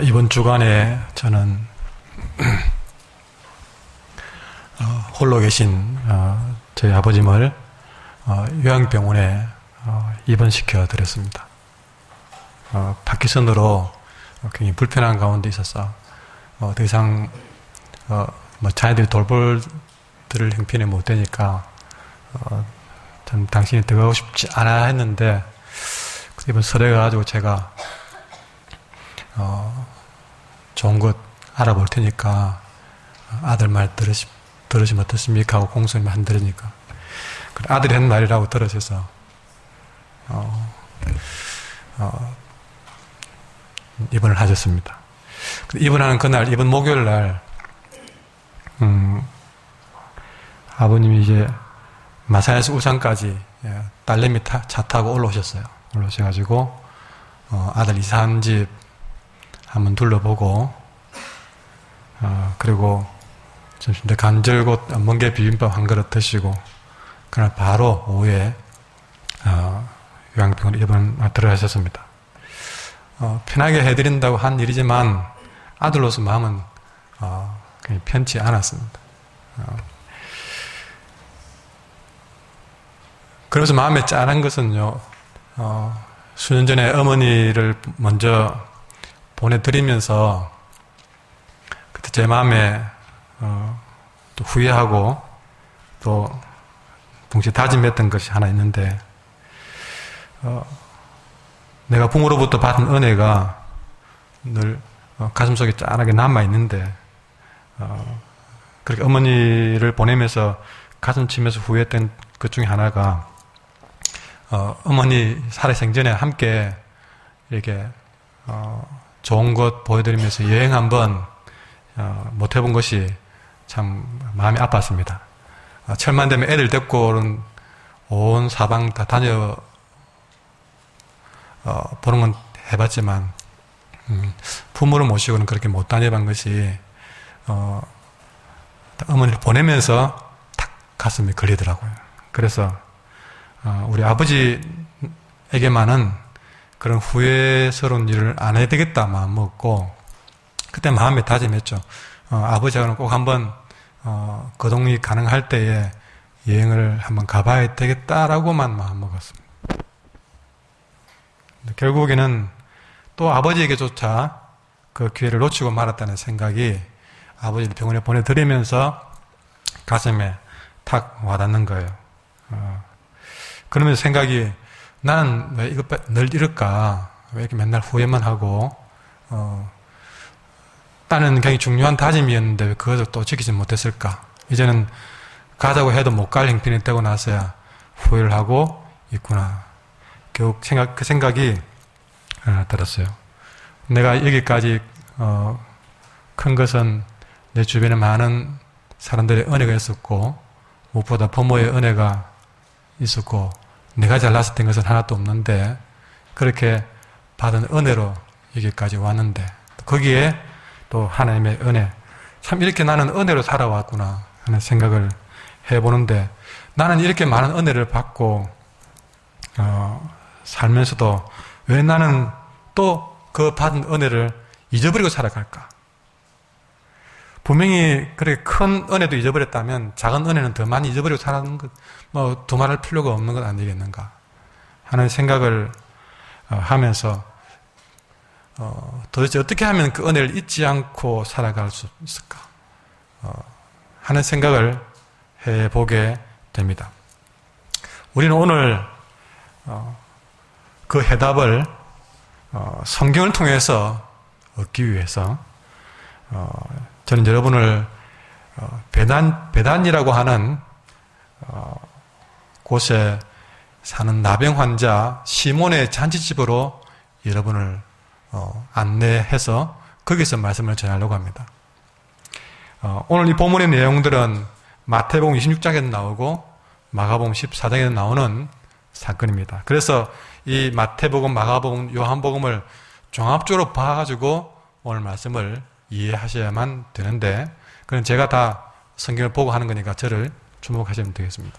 이번 주간에 저는 홀로 계신 저희 아버님을 요양병원에 입원시켜 드렸습니다. 파킨슨으로 굉장히 불편한 가운데 있어서 더 이상 자녀들이 돌볼 들을 형편이 못 되니까 전 당신이 들어가고 싶지 않아 했는데 이번 설에 가지고 제가 좋은 곳 알아볼 테니까 아들 말 들으시면 어떻습니까? 하고 공손히 안 들으니까 아들이 한 말이라고 들으셔서 입원을 하셨습니다. 입원하는 그날, 이번 목요일 날 아버님이 이제 마산에서 울산까지 딸내미 차 타고 올라오셨어요. 올라오셔가지고 아들 이사한 집 한번 둘러보고 그리고 점심 때 간절곶 멍게 비빔밥 한 그릇 드시고 그날 바로 오후에 요양병원에 입원 들어가셨습니다. 편하게 해드린다고 한 일이지만 아들로서 마음은 그냥 편치 않았습니다. 그래서 마음에 짠한 것은요, 수년 전에 어머니를 먼저 보내드리면서 그때 제 마음에 또 후회하고 또 동시에 다짐했던 것이 하나 있는데 내가 부모로부터 받은 은혜가 늘 가슴속에 짠하게 남아있는데 그렇게 어머니를 보내면서 가슴 치면서 후회했던 것 중에 하나가 어머니 살아생전에 함께 이렇게 좋은 것 보여드리면서 여행 한번 못 해본 것이 참 마음이 아팠습니다. 철만 되면 애들 데리고는 온 사방 다 다녀 보는 건 해봤지만 부모를 모시고는 그렇게 못 다녀본 것이 어머니를 보내면서 탁 가슴이 걸리더라고요. 그래서 우리 아버지에게만은 그런 후회스러운 일을 안 해야 되겠다 마음 먹고 그때 마음에 다짐했죠. 아버지하고는 꼭 한번 거동이 가능할 때에 여행을 한번 가봐야 되겠다라고만 마음 먹었습니다. 결국에는 또 아버지에게조차 그 기회를 놓치고 말았다는 생각이 아버지를 병원에 보내드리면서 가슴에 탁 와닿는 거예요. 그러면서 생각이 나는 왜 이것 늘 이럴까? 왜 이렇게 맨날 후회만 하고 나는 굉장히 중요한 다짐이었는데 왜 그것을 또 지키지 못했을까? 이제는 가자고 해도 못 갈 형편이 되고 나서야 후회를 하고 있구나. 결국 그 생각이 들었어요. 내가 여기까지 큰 것은 내 주변에 많은 사람들의 은혜가 있었고 무엇보다 부모의 은혜가 있었고 내가 잘났을 땐 것은 하나도 없는데 그렇게 받은 은혜로 여기까지 왔는데 거기에 또 하나님의 은혜 참 이렇게 나는 은혜로 살아왔구나 하는 생각을 해보는데 나는 이렇게 많은 은혜를 받고 살면서도 왜 나는 또 그 받은 은혜를 잊어버리고 살아갈까? 분명히 그렇게 큰 은혜도 잊어버렸다면 작은 은혜는 더 많이 잊어버리고 살아가는 것, 두말할 필요가 없는 것 아니겠는가 하는 생각을 하면서 도대체 어떻게 하면 그 은혜를 잊지 않고 살아갈 수 있을까 하는 생각을 해보게 됩니다. 우리는 오늘 그 해답을 성경을 통해서 얻기 위해서 저는 여러분을 베단이라고 하는 곳에 사는 나병 환자 시몬의 잔치집으로 여러분을 안내해서 거기서 말씀을 전하려고 합니다. 오늘 이 본문의 내용들은 마태복음 26장에도 나오고 마가복음 14장에도 나오는 사건입니다. 그래서 이 마태복음, 마가복음, 요한복음을 종합적으로 봐가지고 오늘 말씀을 이해하셔야만 되는데 그건 제가 다 성경을 보고 하는 거니까 저를 주목하시면 되겠습니다.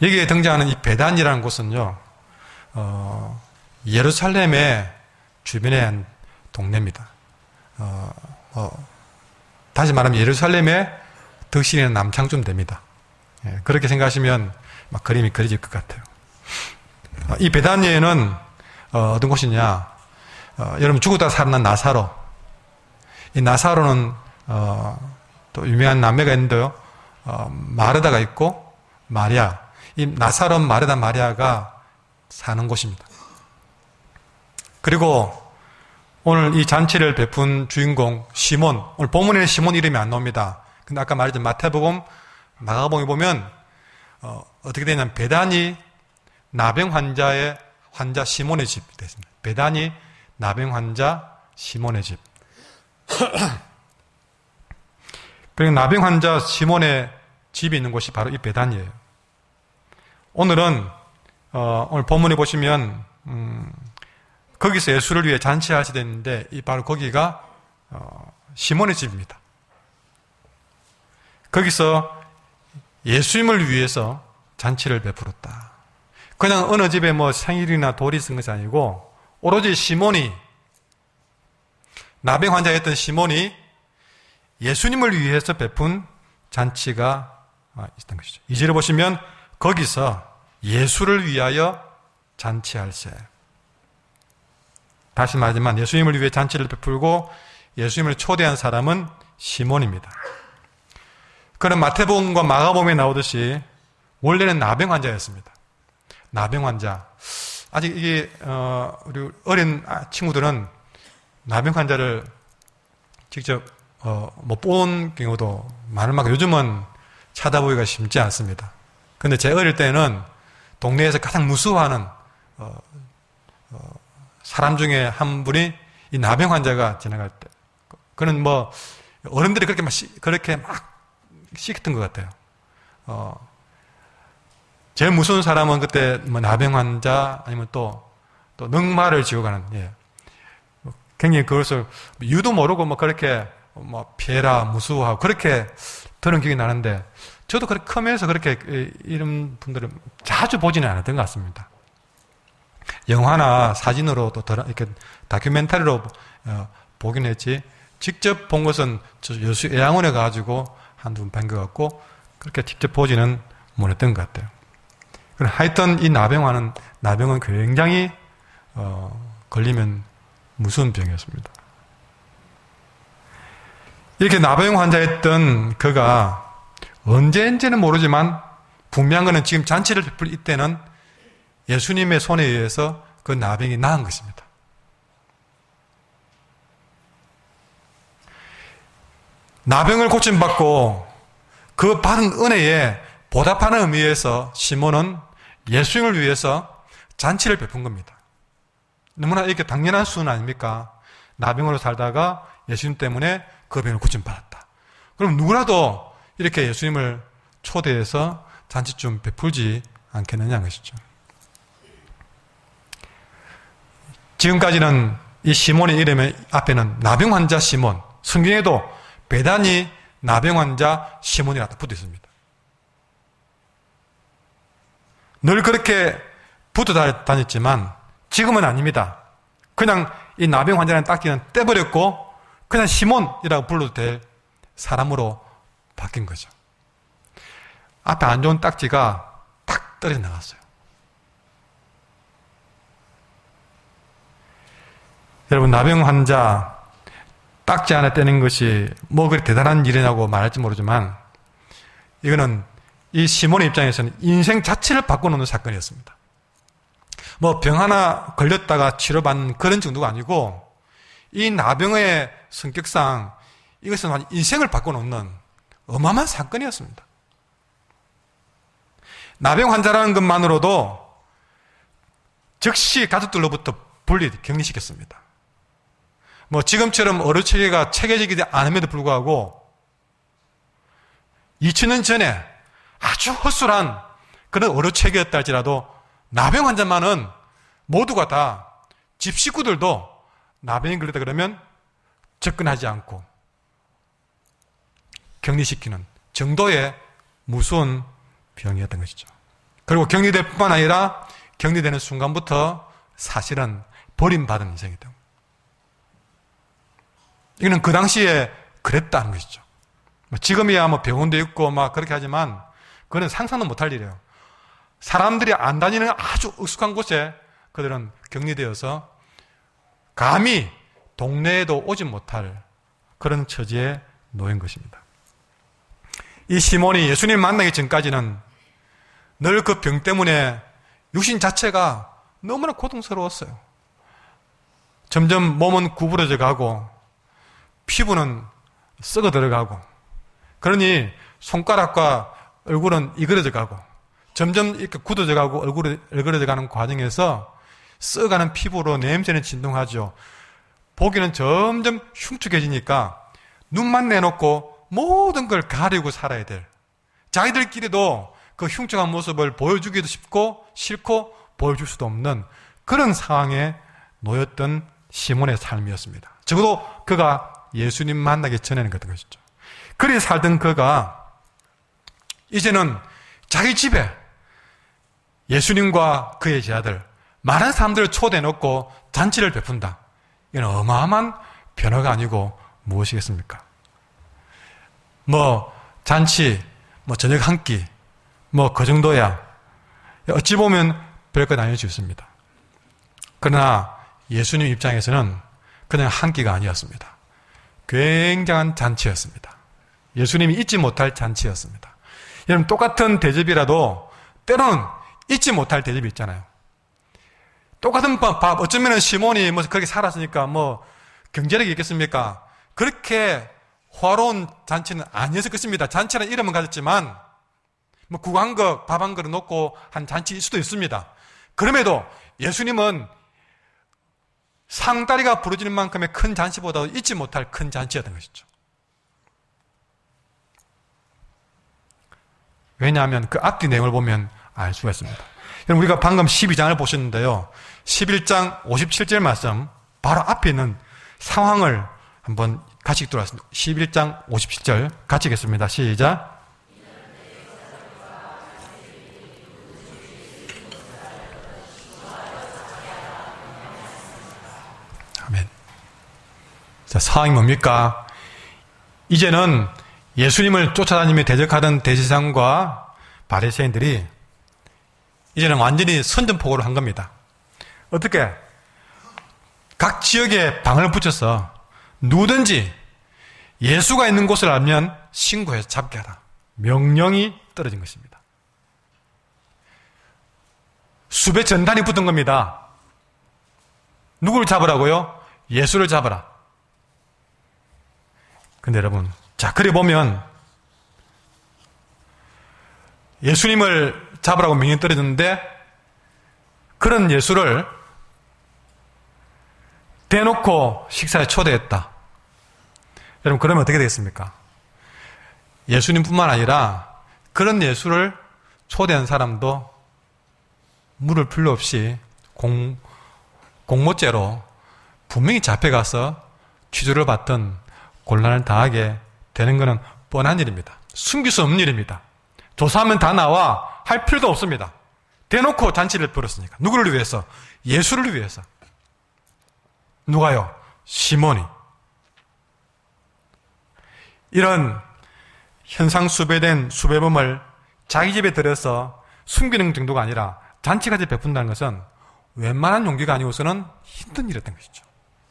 여기에 등장하는 이 베단이라는 곳은요 예루살렘의 주변에 한 동네입니다. 다시 말하면 예루살렘의 덕신이나 남창쯤 됩니다. 예, 그렇게 생각하시면 막 그림이 그려질 것 같아요. 이 베다니에는 어떤 곳이냐? 여러분 죽었다 살아난 나사로. 이 나사로는 또 유명한 남매가 있는데요. 마르다가 있고 마리아. 이 나사로, 마르다, 마리아가 사는 곳입니다. 그리고 오늘 이 잔치를 베푼 주인공 시몬, 오늘 본문에는 시몬 이름이 안 나옵니다. 근데 아까 말했던 마태복음, 마가복음에 보면 어떻게 되냐면 베다니 나병 환자의 환자 시몬의 집이 됐습니다. 베다니 나병 환자 시몬의 집. 그리고 나병 환자 시몬의 집이 있는 곳이 바로 이 베다니예요. 오늘은 오늘 본문에 보시면 거기서 예수를 위해 잔치하시게 됐는데 이 바로 거기가 시몬의 집입니다. 거기서 예수님을 위해서 잔치를 베풀었다. 그냥 어느 집에 뭐 생일이나 돌이 있은 것이 아니고 오로지 시몬이, 나병 환자였던 시몬이 예수님을 위해서 베푼 잔치가 있었던 것이죠. 2절에 보시면 거기서 예수를 위하여 잔치할세. 다시 말하지만 예수님을 위해 잔치를 베풀고 예수님을 초대한 사람은 시몬입니다. 그는 마태복음과 마가복음에 나오듯이 원래는 나병 환자였습니다. 나병 환자. 아직 이게 우리 어린 친구들은 나병 환자를 직접 못 본 경우도 많을 만큼 요즘은 찾아보기가 쉽지 않습니다. 근데 제 어릴 때는 동네에서 가장 무서워하는 사람 중에 한 분이 이 나병 환자가 지나갈 때, 그는 뭐 어른들이 그렇게 막 시켰던 것 같아요. 제일 무서운 사람은 그때 뭐 나병 환자 아니면 또 늑마를 지고 가는, 예. 굉장히 그것을 이유도 모르고 뭐 그렇게 뭐 피해라 무서워하고 그렇게 들은 기억이 나는데 저도 그렇게 크면서 그렇게 이런 분들을 자주 보지는 않았던 것 같습니다. 영화나 사진으로 또 이렇게 다큐멘터리로 보긴 했지 직접 본 것은 저 여수 애양원에 가가지고 한두 번 뵌 것 같고 그렇게 직접 보지는 못했던 것 같아요. 하여튼 이 나병은 굉장히 걸리면 무서운 병이었습니다. 이렇게 나병 환자였던 그가 언제인지는 모르지만 분명한 것은 지금 잔치를 베풀 이때는 예수님의 손에 의해서 그 나병이 나은 것입니다. 나병을 고침받고 그 받은 은혜에 보답하는 의미에서 시몬은 예수님을 위해서 잔치를 베푼 겁니다. 너무나 이렇게 당연한 수는 아닙니까? 나병으로 살다가 예수님 때문에 그 병을 고침받았다. 그럼 누구라도 이렇게 예수님을 초대해서 잔치 좀 베풀지 않겠느냐는 것이죠. 지금까지는 이 시몬의 이름의 앞에는 나병 환자 시몬, 성경에도 베다니 나병 환자 시몬이라고 붙어 있습니다. 늘 그렇게 붙어 다녔지만 지금은 아닙니다. 그냥 이 나병 환자라는 딱지는 떼버렸고 그냥 시몬이라고 불러도 될 사람으로 바뀐 거죠. 앞에 안 좋은 딱지가 탁 떨어져 나갔어요. 여러분, 나병 환자 딱지 하나 떼는 것이 뭐 그리 대단한 일이냐고 말할지 모르지만 이거는 이 시몬의 입장에서는 인생 자체를 바꿔놓는 사건이었습니다. 뭐 병 하나 걸렸다가 치료받는 그런 정도가 아니고 이 나병의 성격상 이것은 인생을 바꿔놓는 어마어마한 사건이었습니다. 나병 환자라는 것만으로도 즉시 가족들로부터 분리, 격리시켰습니다. 뭐 지금처럼 의료체계가 체계적이지 않음에도 불구하고 2000년 전에 아주 허술한 그런 의료체계였다 할지라도 나병 환자만은 모두가 다 집 식구들도 나병이 걸렸다 그러면 접근하지 않고 격리시키는 정도의 무서운 병이었던 것이죠. 그리고 격리될 뿐만 아니라 격리되는 순간부터 사실은 버림받은 인생이다. 이거는 그 당시에 그랬다는 것이죠. 지금이야 뭐 병원도 있고 막 그렇게 하지만 그거는 상상도 못할 일이에요. 사람들이 안 다니는 아주 익숙한 곳에 그들은 격리되어서 감히 동네에도 오지 못할 그런 처지에 놓인 것입니다. 이 시몬이 예수님 만나기 전까지는 늘 그 병 때문에 육신 자체가 너무나 고통스러웠어요. 점점 몸은 구부러져 가고 피부는 썩어 들어가고 그러니 손가락과 얼굴은 이그러져 가고 점점 이렇게 굳어져 가고 얼굴이 얼그러져 가는 과정에서 썩어가는 피부로 냄새는 진동하죠. 보기는 점점 흉측해지니까 눈만 내놓고 모든 걸 가리고 살아야 될, 자기들끼리도 그 흉측한 모습을 보여주기도 싫고 보여줄 수도 없는 그런 상황에 놓였던 시몬의 삶이었습니다. 적어도 그가 예수님 만나기 전에는 그랬던 것이죠. 그리 살던 그가 이제는 자기 집에 예수님과 그의 제자들 많은 사람들을 초대해놓고 잔치를 베푼다. 이건 어마어마한 변화가 아니고 무엇이겠습니까? 잔치, 저녁 한 끼, 그 정도야. 어찌 보면 별것 아닐 수 있습니다. 그러나 예수님 입장에서는 그냥 한 끼가 아니었습니다. 굉장한 잔치였습니다. 예수님이 잊지 못할 잔치였습니다. 여러분, 똑같은 대접이라도 때로는 잊지 못할 대접이 있잖아요. 똑같은 밥, 어쩌면 시몬이 그렇게 살았으니까 경제력이 있겠습니까? 그렇게 화로운 잔치는 아니었을 것입니다. 잔치라는 이름은 가졌지만 국 한 그릇, 밥 한 그릇 놓고 한 잔치일 수도 있습니다. 그럼에도 예수님은 상다리가 부러지는 만큼의 큰 잔치보다 잊지 못할 큰 잔치였던 것이죠. 왜냐하면 그 앞뒤 내용을 보면 알 수가 있습니다. 여러분, 우리가 방금 12장을 보셨는데요. 11장 57절 말씀 바로 앞에 있는 상황을 한번 같이 읽도록 하겠습니다. 11장 57절 같이 읽겠습니다. 시작. 아멘. 자, 상황이 뭡니까? 이제는 예수님을 쫓아다니며 대적하던 대제사장과 바리새인들이 이제는 완전히 선전포고를 한 겁니다. 어떻게? 각 지역에 방을 붙여서 누구든지 예수가 있는 곳을 알면 신고해서 잡게 하라. 명령이 떨어진 것입니다. 수배 전단이 붙은 겁니다. 누구를 잡으라고요? 예수를 잡으라. 근데 여러분, 그래 보면 예수님을 잡으라고 명령이 떨어졌는데 그런 예수를 대놓고 식사에 초대했다. 여러분, 그러면 어떻게 되겠습니까? 예수님뿐만 아니라 그런 예수를 초대한 사람도 물을 필요 없이 공모죄로 분명히 잡혀가서 취조를 받던 곤란을 당하게 되는 것은 뻔한 일입니다. 숨길 수 없는 일입니다. 조사하면 다 나와 할 필요도 없습니다. 대놓고 잔치를 벌였으니까. 누구를 위해서? 예수를 위해서. 누가요? 시몬이. 이런 현상수배된 수배범을 자기 집에 들여서 숨기는 정도가 아니라 잔치까지 베푼다는 것은 웬만한 용기가 아니고서는 힘든 일이었던 것이죠.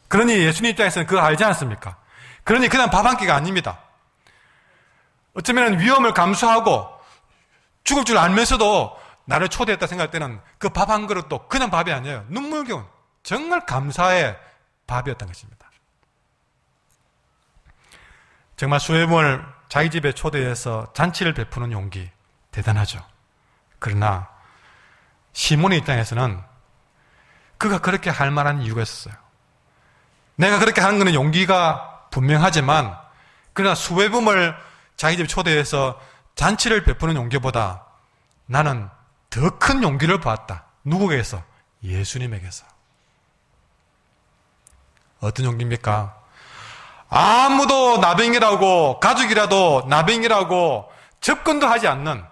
그러니 예수님 입장에서는 그거 알지 않습니까? 그러니 그냥 밥 한 끼가 아닙니다. 어쩌면 위험을 감수하고 죽을 줄 알면서도 나를 초대했다 생각할 때는 그 밥 한 그릇도 그냥 밥이 아니에요. 눈물겨운 정말 감사의 밥이었던 것입니다. 정말 수혜범을 자기 집에 초대해서 잔치를 베푸는 용기 대단하죠. 그러나 시몬의 입장에서는 그가 그렇게 할 만한 이유가 있었어요. 내가 그렇게 하는 것은 용기가 분명하지만 그러나 수혜범을 자기 집에 초대해서 잔치를 베푸는 용기보다 나는 더 큰 용기를 보았다. 누구에게서? 예수님에게서. 어떤 용기입니까? 아무도 나병이라고, 가족이라도 나병이라고 접근도 하지 않는,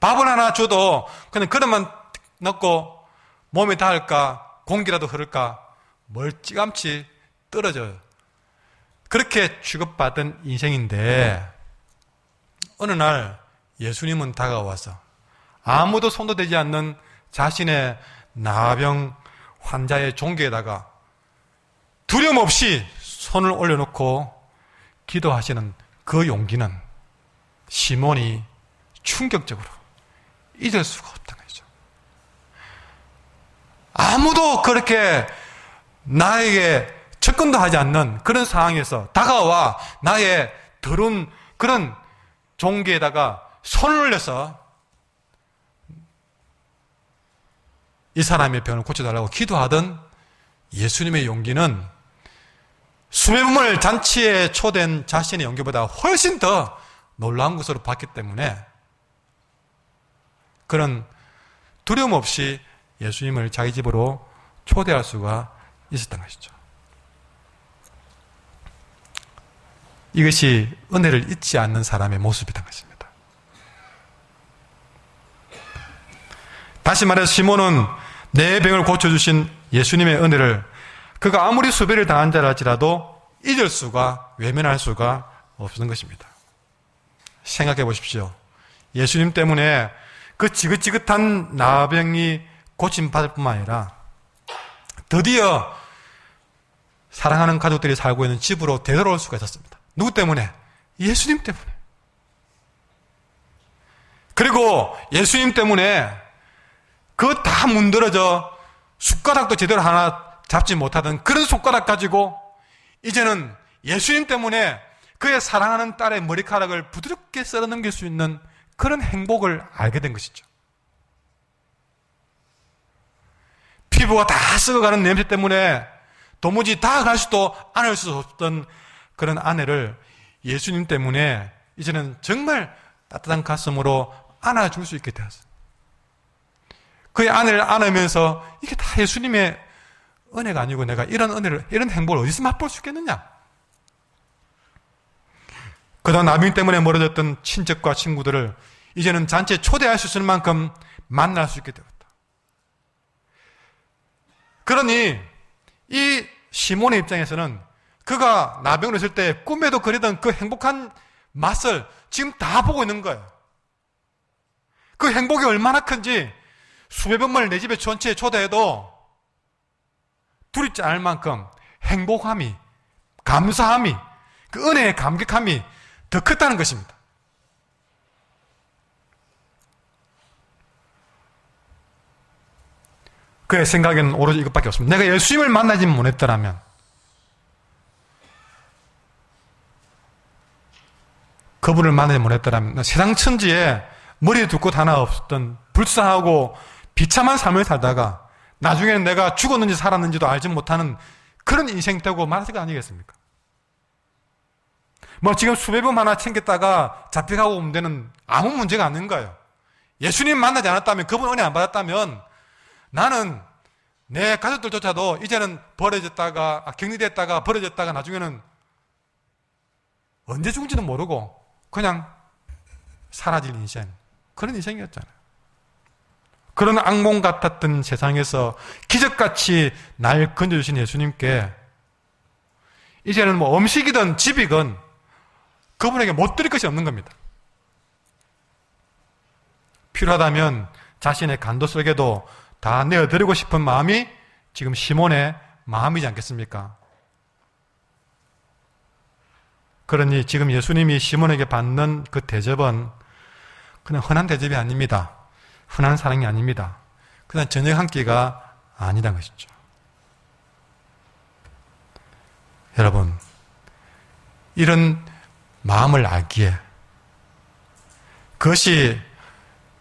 밥을 하나 줘도 그냥 그릇만 넣고 몸에 닿을까, 공기라도 흐를까 멀찌감치 떨어져요. 그렇게 취급받은 인생인데 어느 날 예수님은 다가와서 아무도 손도 대지 않는 자신의 나병 환자의 종기에다가 두려움 없이 손을 올려놓고 기도하시는 그 용기는 시몬이 충격적으로 잊을 수가 없던 거죠. 아무도 그렇게 나에게 접근도 하지 않는 그런 상황에서 다가와 나의 더러운 그런 종기에다가 손을 올려서 이 사람의 병을 고쳐달라고 기도하던 예수님의 용기는 수백 번을 잔치에 초대한 자신의 용기보다 훨씬 더 놀라운 것으로 봤기 때문에 그런 두려움 없이 예수님을 자기 집으로 초대할 수가 있었던 것이죠. 이것이 은혜를 잊지 않는 사람의 모습이던 것입니다. 다시 말해서 시몬은 내 병을 고쳐주신 예수님의 은혜를 그가 아무리 수배를 당한 자랄지라도 잊을 수가, 외면할 수가 없는 것입니다. 생각해 보십시오. 예수님 때문에 그 지긋지긋한 나병이 고침받을 뿐만 아니라 드디어 사랑하는 가족들이 살고 있는 집으로 되돌아올 수가 있었습니다. 누구 때문에? 예수님 때문에. 그리고 예수님 때문에 그 다 문드러져 숟가락도 제대로 하나 잡지 못하던 그런 손가락 가지고 이제는 예수님 때문에 그의 사랑하는 딸의 머리카락을 부드럽게 썰어 넘길 수 있는 그런 행복을 알게 된 것이죠. 피부가 다 썩어가는 냄새 때문에 도무지 다가갈 수도 안을 수 없던 그런 아내를 예수님 때문에 이제는 정말 따뜻한 가슴으로 안아줄 수 있게 되었어요. 그의 아내를 안으면서 이게 다 예수님의 은혜가 아니고 내가 이런 은혜를, 이런 행복을 어디서 맛볼 수 있겠느냐? 그동안 나병 때문에 멀어졌던 친척과 친구들을 이제는 잔치에 초대할 수 있을 만큼 만날 수 있게 되었다. 그러니 이 시몬의 입장에서는 그가 나병으로 있을 때 꿈에도 그리던 그 행복한 맛을 지금 다 보고 있는 거예요. 그 행복이 얼마나 큰지 수백 번만을 내 집에 전체에 초대해도 두렵지 않을 만큼 행복함이, 감사함이, 그 은혜의 감격함이 더 컸다는 것입니다. 그의 생각에는 오로지 이것밖에 없습니다. 내가 예수님을 만나지 못했더라면, 그분을 만나지 못했더라면 세상 천지에 머리에 둘 곳 하나 없었던 불쌍하고 비참한 삶을 살다가 나중에는 내가 죽었는지 살았는지도 알지 못하는 그런 인생 되고 말았을 거 아니겠습니까? 뭐 지금 수배범 하나 챙겼다가 잡혀가고 오면 되는 아무 문제가 없는 거예요. 예수님 만나지 않았다면, 그분 은혜 안 받았다면 나는 내 가족들조차도 이제는 버려졌다가, 격리됐다가 버려졌다가 나중에는 언제 죽을지도 모르고 그냥 사라질 인생, 그런 인생이었잖아요. 그런 악몽 같았던 세상에서 기적같이 날 건져주신 예수님께 이제는 뭐 음식이든 집이든 그분에게 못 드릴 것이 없는 겁니다. 필요하다면 자신의 간도 속에도 다 내어드리고 싶은 마음이 지금 시몬의 마음이지 않겠습니까? 그러니 지금 예수님이 시몬에게 받는 그 대접은 그냥 흔한 대접이 아닙니다. 흔한 사랑이 아닙니다. 그냥 저녁 한 끼가 아니란 것이죠. 여러분, 이런 마음을 알기에 그것이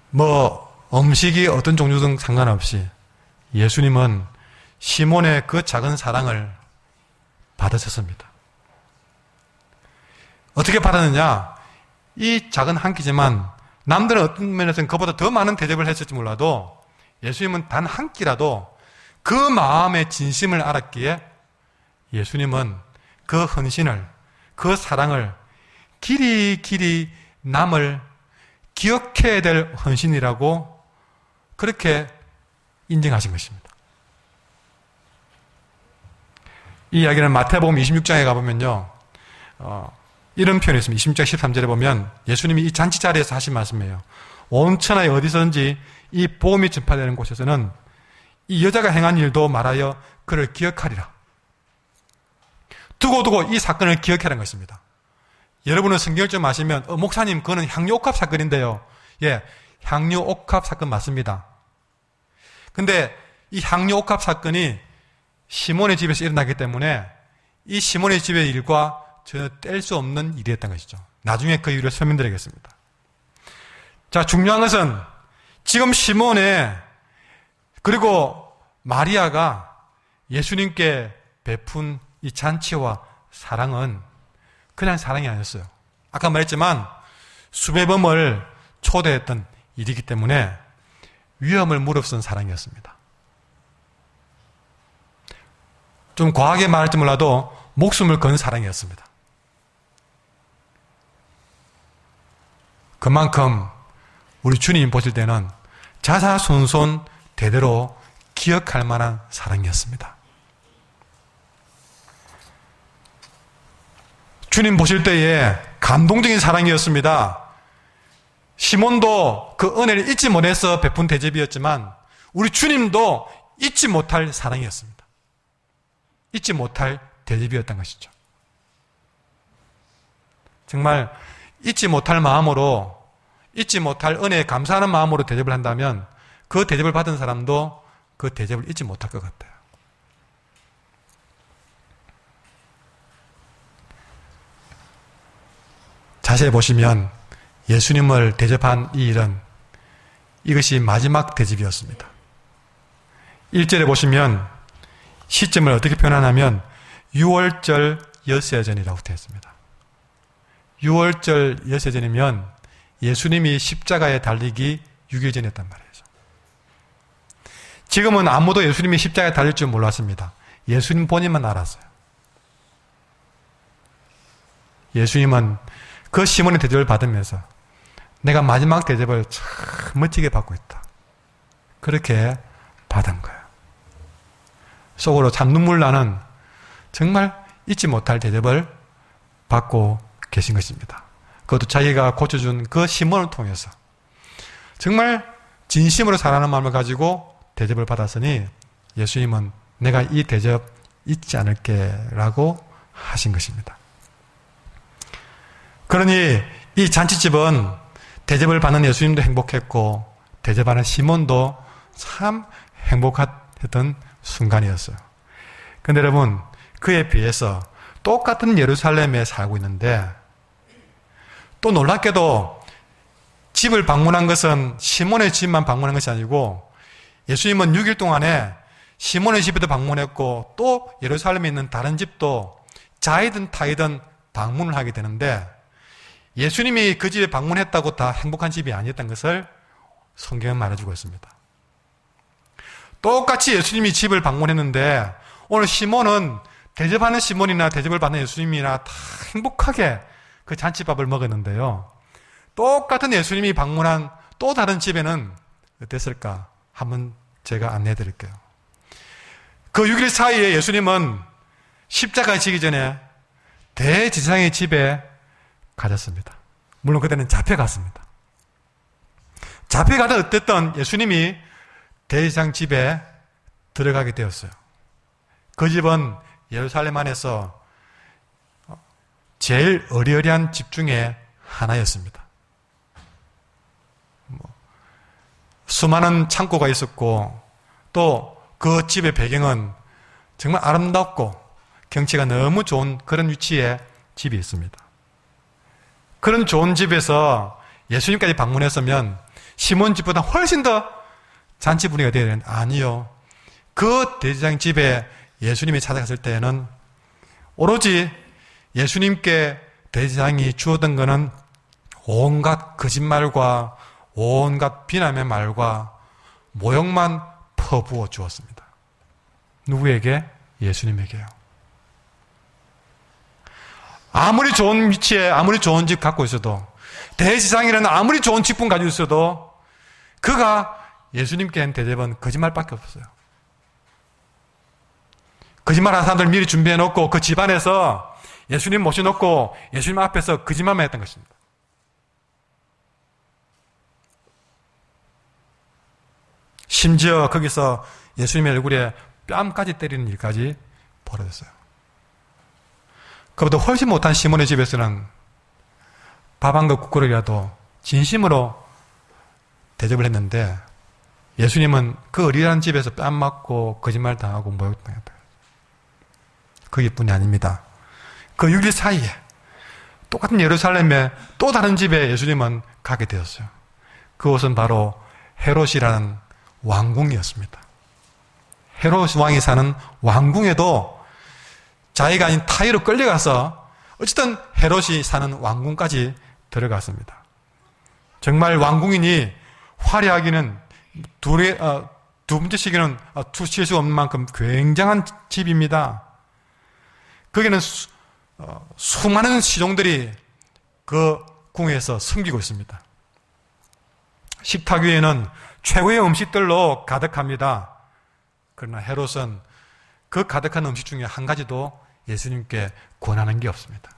뭐 음식이 어떤 종류든 상관없이 예수님은 시몬의 그 작은 사랑을 받으셨습니다. 어떻게 받았느냐? 이 작은 한 끼지만 남들은 어떤 면에서는 그보다 더 많은 대접을 했을지 몰라도 예수님은 단 한 끼라도 그 마음의 진심을 알았기에 예수님은 그 헌신을, 그 사랑을 길이 길이 남을 기억해야 될 헌신이라고 그렇게 인정하신 것입니다. 이 이야기는 마태복음 26장에 가보면요, 이런 표현이 있습니다. 26장 13절에 보면 예수님이 이 잔치 자리에서 하신 말씀이에요. 온 천하에 어디서든지 이 복음이 전파되는 곳에서는 이 여자가 행한 일도 말하여 그를 기억하리라. 두고두고 이 사건을 기억하라는 것입니다. 여러분은 성경을 좀 아시면 목사님 그거는 향유옥합 사건인데요. 예, 향유옥합 사건 맞습니다. 근데 이 향유옥합 사건이 시몬의 집에서 일어나기 때문에 이 시몬의 집의 일과 전혀 뗄 수 없는 일이었던 것이죠. 나중에 그 이유를 설명드리겠습니다. 자, 중요한 것은 지금 시몬의 그리고 마리아가 예수님께 베푼 이 잔치와 사랑은 그냥 사랑이 아니었어요. 아까 말했지만 수백 번을 초대했던 일이기 때문에 위험을 무릅쓴 사랑이었습니다. 좀 과하게 말할지 몰라도 목숨을 건 사랑이었습니다. 그만큼 우리 주님 보실 때는 자자손손 대대로 기억할 만한 사랑이었습니다. 주님 보실 때에 감동적인 사랑이었습니다. 시몬도 그 은혜를 잊지 못해서 베푼 대접이었지만 우리 주님도 잊지 못할 사랑이었습니다. 잊지 못할 대접이었던 것이죠. 정말 잊지 못할 마음으로, 잊지 못할 은혜에 감사하는 마음으로 대접을 한다면 그 대접을 받은 사람도 그 대접을 잊지 못할 것 같아요. 자세히 보시면 예수님을 대접한 이 일은 이것이 마지막 대접이었습니다. 1절에 보시면 시점을 어떻게 표현하냐면 6월절 엿새전이라고 되어 있습니다. 6월절 엿새전이면 예수님이 십자가에 달리기 6일 전이었단 말이죠. 지금은 아무도 예수님이 십자가에 달릴 줄 몰랐습니다. 예수님 본인만 알았어요. 예수님은 그 시몬의 대접을 받으면서 내가 마지막 대접을 참 멋지게 받고 있다. 그렇게 받은 거예요. 속으로 참 눈물 나는 정말 잊지 못할 대접을 받고 계신 것입니다. 그것도 자기가 고쳐준 그 시몬을 통해서 정말 진심으로 사랑하는 마음을 가지고 대접을 받았으니 예수님은 내가 이 대접 잊지 않을게 라고 하신 것입니다. 그러니 이 잔치집은 대접을 받는 예수님도 행복했고 대접하는 시몬도 참 행복했던 순간이었어요. 그런데 여러분, 그에 비해서 똑같은 예루살렘에 살고 있는데 또 놀랍게도 집을 방문한 것은 시몬의 집만 방문한 것이 아니고 예수님은 6일 동안에 시몬의 집에도 방문했고 또 예루살렘에 있는 다른 집도 자이든 타이든 방문을 하게 되는데 예수님이 그 집에 방문했다고 다 행복한 집이 아니었던 것을 성경은 말해주고 있습니다. 똑같이 예수님이 집을 방문했는데 오늘 시몬은 대접하는 시몬이나 대접을 받는 예수님이나 다 행복하게 그 잔치밥을 먹었는데요. 똑같은 예수님이 방문한 또 다른 집에는 어땠을까? 한번 제가 안내해 드릴게요. 그 6일 사이에 예수님은 십자가에 지기 전에 대제사장의 집에 가졌습니다. 물론 그때는 잡혀갔습니다. 잡혀가다 어쨌든 예수님이 대제사장 집에 들어가게 되었어요. 그 집은 예루살렘 안에서 제일 어리어리한 집 중에 하나였습니다. 수많은 창고가 있었고 또 그 집의 배경은 정말 아름답고 경치가 너무 좋은 그런 위치에 집이 있습니다. 그런 좋은 집에서 예수님까지 방문했으면 시몬 집보다 훨씬 더 잔치 분위기가 되어야 되는데 아니요. 그 대제사장 집에 예수님이 찾아갔을 때에는 오로지 예수님께 대제사장이 주었던 것은 온갖 거짓말과 온갖 비난의 말과 모욕만 퍼부어 주었습니다. 누구에게? 예수님에게요. 아무리 좋은 위치에 아무리 좋은 집 갖고 있어도 대제사장이라는 아무리 좋은 직분 가지고 있어도 그가 예수님께 한 대접은 거짓말밖에 없어요. 거짓말하는 사람들 미리 준비해놓고 그 집안에서 예수님 모셔놓고 예수님 앞에서 거짓말만 했던 것입니다. 심지어 거기서 예수님의 얼굴에 뺨까지 때리는 일까지 벌어졌어요. 그보다 훨씬 못한 시몬의 집에서는 밥 한 그 국거리라도 진심으로 대접을 했는데 예수님은 그 어리라는 집에서 뺨 맞고 거짓말 당하고 모욕당했다. 그뿐이 아닙니다. 그 6일 사이에 똑같은 예루살렘에 또 다른 집에 예수님은 가게 되었어요. 그곳은 바로 헤롯이라는 왕궁이었습니다. 헤롯 왕이 사는 왕궁에도 자기가 아닌 타의로 끌려가서 어쨌든 헤롯이 사는 왕궁까지 들어갔습니다. 정말 왕궁이니 화려하기는 두 번째 시기는 칠 수 없는 만큼 굉장한 집입니다. 거기는 수많은 시종들이 그 궁에서 섬기고 있습니다. 식탁 위에는 최고의 음식들로 가득합니다. 그러나 헤롯은 그 가득한 음식 중에 한 가지도 예수님께 권하는 게 없습니다.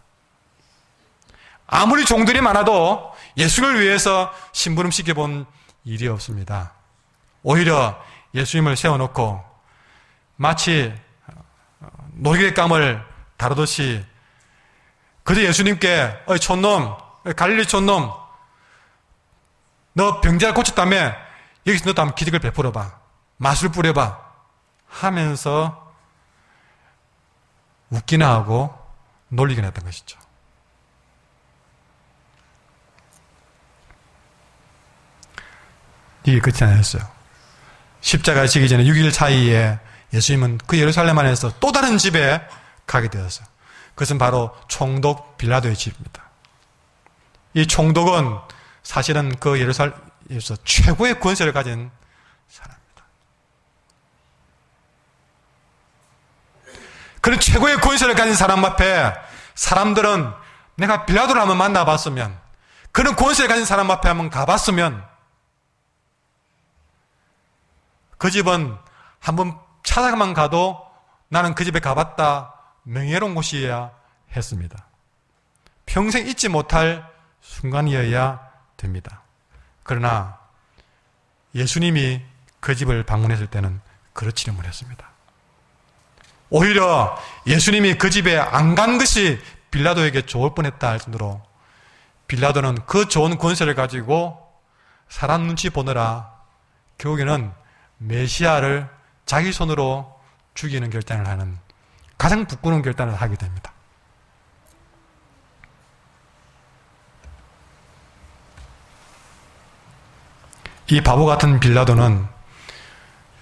아무리 종들이 많아도 예수를 위해서 심부름 시켜본 일이 없습니다. 오히려 예수님을 세워놓고 마치 놀이개감을 다루듯이 그저 예수님께 어이 촌놈, 갈릴리 촌놈, 너 병자를 고쳤다며 여기서 너도 한번 기적을 베풀어봐, 마술 뿌려봐 하면서 웃기나 하고 놀리긴 했던 것이죠. 이게 끝이 아니었어요. 십자가에 지기 전에 6일 사이에 예수님은 그 예루살렘 안에서 또 다른 집에 가게 되었어요. 그것은 바로 총독 빌라도의 집입니다. 이 총독은 사실은 그 예루살렘에서 최고의 권세를 가진 사람입니다. 그런 최고의 권세를 가진 사람 앞에 사람들은 내가 빌라도를 한번 만나봤으면, 그런 권세를 가진 사람 앞에 한번 가봤으면 그 집은 한번 찾아만 가도 나는 그 집에 가봤다, 명예로운 곳이어야 했습니다. 평생 잊지 못할 순간이어야 됩니다. 그러나 예수님이 그 집을 방문했을 때는 그렇지는 못했습니다. 오히려 예수님이 그 집에 안 간 것이 빌라도에게 좋을 뻔했다 할 정도로 빌라도는 그 좋은 권세를 가지고 사람 눈치 보느라 결국에는 메시아를 자기 손으로 죽이는 결단을 하는 가장 부끄러운 결단을 하게 됩니다. 이 바보 같은 빌라도는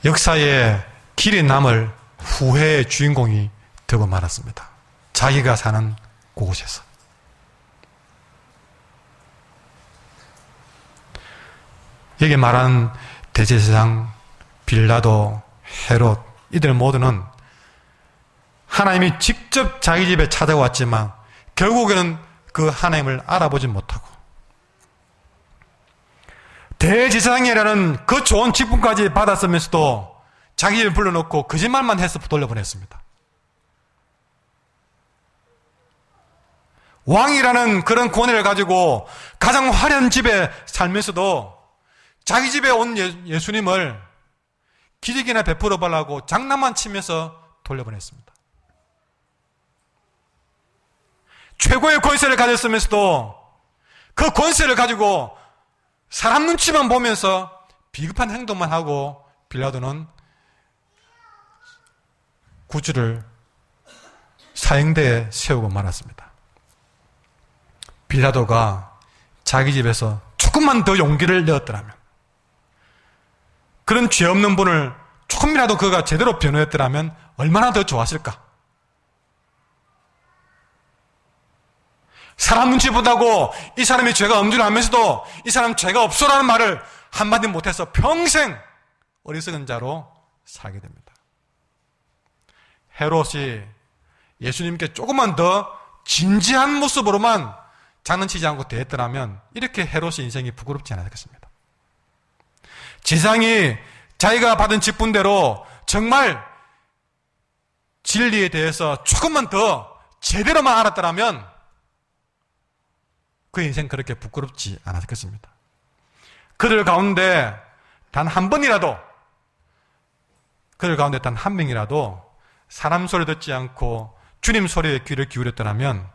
역사에 길이 남을 후회의 주인공이 되고 말았습니다. 자기가 사는 그곳에서. 여기 말하는 대제사장, 빌라도, 헤롯, 이들 모두는 하나님이 직접 자기 집에 찾아왔지만 결국에는 그 하나님을 알아보지 못하고 대제사장이라는 그 좋은 직분까지 받았으면서도 자기 집에 불러놓고 거짓말만 해서 돌려보냈습니다. 왕이라는 그런 권위를 가지고 가장 화려한 집에 살면서도 자기 집에 온 예수님을 기적이나 베풀어 보려고 장난만 치면서 돌려보냈습니다. 최고의 권세를 가졌으면서도 그 권세를 가지고 사람 눈치만 보면서 비겁한 행동만 하고 빌라도는 구주를 사형대에 세우고 말았습니다. 빌라도가 자기 집에서 조금만 더 용기를 내었더라면, 그런 죄 없는 분을 조금이라도 그가 제대로 변호했더라면 얼마나 더 좋았을까? 사람 눈치 보다고 이 사람이 죄가 엄중하면서도 이 사람 죄가 없어라는 말을 한마디 못해서 평생 어리석은 자로 살게 됩니다. 헤롯이 예수님께 조금만 더 진지한 모습으로만 장난치지 않고 대했더라면 이렇게 헤롯의 인생이 부끄럽지 않았겠습니다. 제사장이 자기가 받은 직분대로 정말 진리에 대해서 조금만 더 제대로만 알았더라면 그 인생 그렇게 부끄럽지 않았겠습니다. 그들 가운데 단 한 번이라도, 그들 가운데 단 한 명이라도 사람 소리 듣지 않고 주님 소리에 귀를 기울였더라면,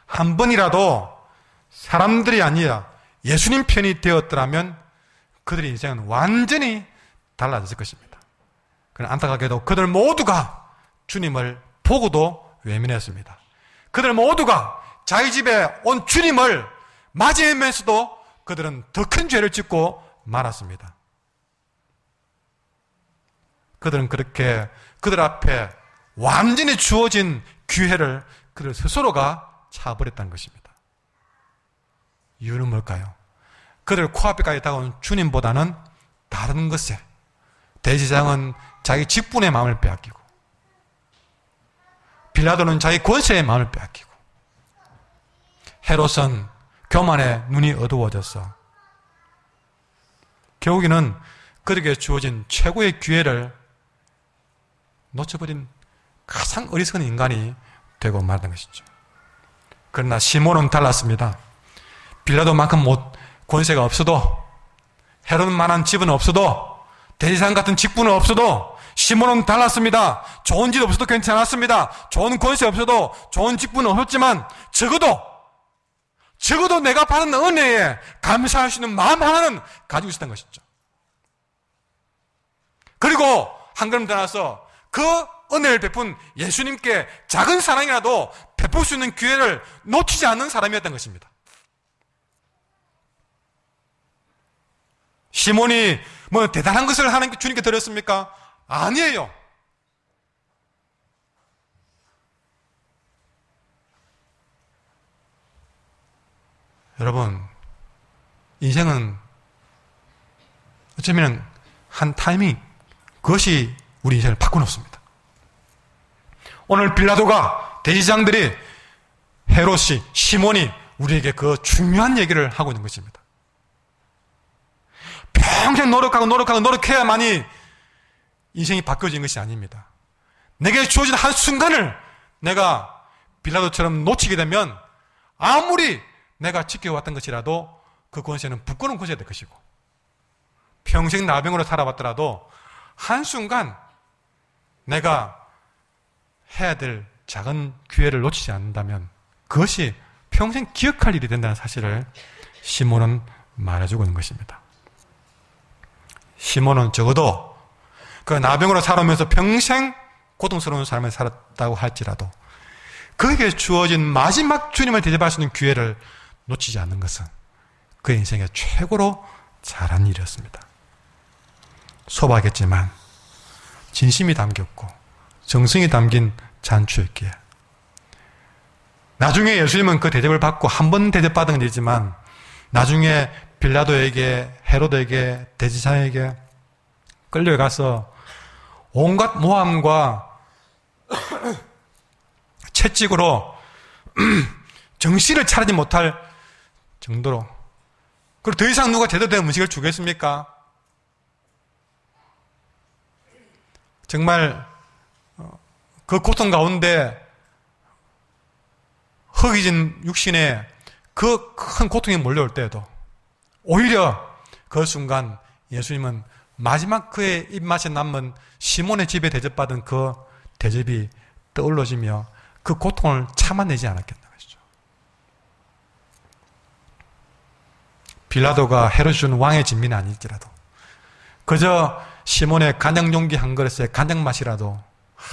한 번이라도 사람들이 아니라 예수님 편이 되었더라면 그들의 인생은 완전히 달라졌을 것입니다. 그러나 안타깝게도 그들 모두가 주님을 보고도 외면했습니다. 그들 모두가 자기 집에 온 주님을 맞이하면서도 그들은 더 큰 죄를 짓고 말았습니다. 그들은 그렇게 그들 앞에 완전히 주어진 기회를 그들 스스로가 차버렸다는 것입니다. 이유는 뭘까요? 그들 코앞에까지 다가온 주님보다는 다른 것에, 대제사장은 자기 직분의 마음을 빼앗기고, 빌라도는 자기 권세의 마음을 빼앗기고, 헤롯은 교만에 눈이 어두워져서 결국에는 그들에게 주어진 최고의 기회를 놓쳐버린 가장 어리석은 인간이 되고 말았던 것이죠. 그러나 시몬은 달랐습니다. 빌라도만큼 권세가 없어도, 헤롯만한 집은 없어도, 대제사장 같은 직분은 없어도 시몬은 달랐습니다. 좋은 집 없어도 괜찮았습니다. 좋은 권세 없어도, 좋은 직분은 없었지만 적어도 내가 받은 은혜에 감사할 수 있는 마음 하나는 가지고 있었던 것이죠. 그리고 한 걸음 더 나서 그 은혜를 베푼 예수님께 작은 사랑이라도 베풀 수 있는 기회를 놓치지 않는 사람이었던 것입니다. 시몬이 뭐 대단한 것을 하나님께 주님께 드렸습니까? 아니에요. 여러분, 인생은 어쩌면 한 타이밍, 그것이 우리 인생을 바꿔놓습니다. 오늘 빌라도가, 대제사장들이, 헤롯이, 시몬이 우리에게 그 중요한 얘기를 하고 있는 것입니다. 평생 노력해야만이 인생이 바뀌어진 것이 아닙니다. 내게 주어진 한 순간을 내가 빌라도처럼 놓치게 되면 아무리 내가 지켜왔던 것이라도 그 권세는 부끄러운 권세가 될 것이고, 평생 나병으로 살아왔더라도 한순간 내가 해야 될 작은 기회를 놓치지 않는다면 그것이 평생 기억할 일이 된다는 사실을 시몬은 말해주고 있는 것입니다. 시몬은 적어도 그 나병으로 살아오면서 평생 고통스러운 삶을 살았다고 할지라도 그에게 주어진 마지막 주님을 대접할 수 있는 기회를 놓치지 않는 것은 그의 인생의 최고로 잘한 일이었습니다. 소박했지만 진심이 담겼고 정성이 담긴 잔치였기에 나중에 예수님은 그 대접을 받고 한 번 대접받은 건 일이지만 나중에 빌라도에게, 헤롯에게, 대제사장에게 끌려가서 온갖 모함과 채찍으로 정신을 차리지 못할 정도로, 그리고 더 이상 누가 제대로 된 음식을 주겠습니까? 정말 그 고통 가운데 허기진 육신에 그 큰 고통이 몰려올 때에도 오히려 그 순간 예수님은 마지막 그의 입맛에 남은 시몬의 집에 대접받은 그 대접이 떠올라지며 그 고통을 참아내지 않았겠나 것이죠. 빌라도가 헤롯이 준 왕의 진미는 아닐지라도 그저 시몬의 간장 용기 한 그릇에 간장 맛이라도